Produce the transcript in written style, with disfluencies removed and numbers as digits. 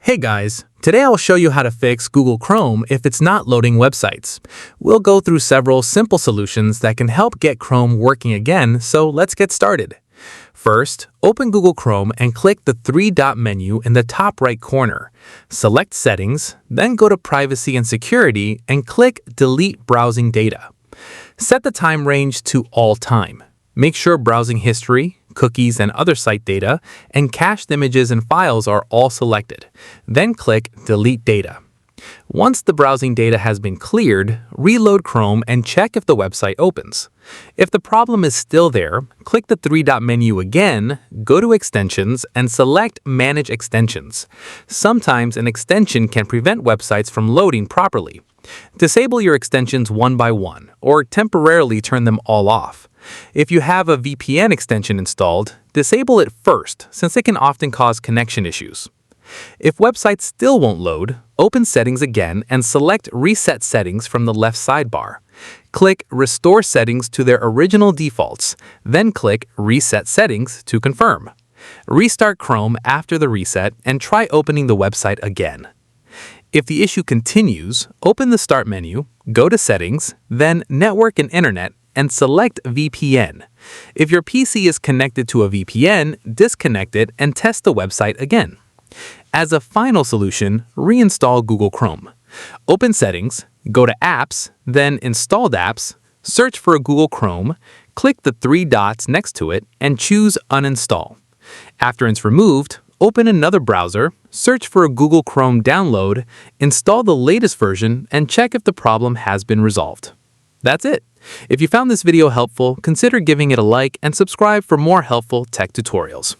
Hey guys, today I'll show you how to fix Google Chrome if it's not loading websites. We'll go through several simple solutions that can help get Chrome working again, so let's get started. First, open Google Chrome and click the three-dot menu in the top right corner. Select Settings, then go to Privacy and Security and click Delete Browsing Data. Set the time range to All Time. Make sure browsing history, cookies, and other site data, and cached images and files are all selected. Then click Delete Data. Once the browsing data has been cleared, reload Chrome and check if the website opens. If the problem is still there, click the three-dot menu again, go to Extensions, and select Manage Extensions. Sometimes an extension can prevent websites from loading properly. Disable your extensions one by one, or temporarily turn them all off. If you have a VPN extension installed, disable it first since it can often cause connection issues. If websites still won't load, open Settings again and select Reset Settings from the left sidebar. Click Restore Settings to their original defaults, then click Reset Settings to confirm. Restart Chrome after the reset and try opening the website again. If the issue continues, open the Start menu, go to Settings, then Network and Internet, and select VPN. If your PC is connected to a VPN, disconnect it and test the website again. As a final solution, reinstall Google Chrome. Open Settings, go to Apps, then Installed Apps, search for Google Chrome, click the three dots next to it, and choose Uninstall. After it's removed, open another browser, search for a Google Chrome download, install the latest version, and check if the problem has been resolved. That's it. If you found this video helpful, consider giving it a like and subscribe for more helpful tech tutorials.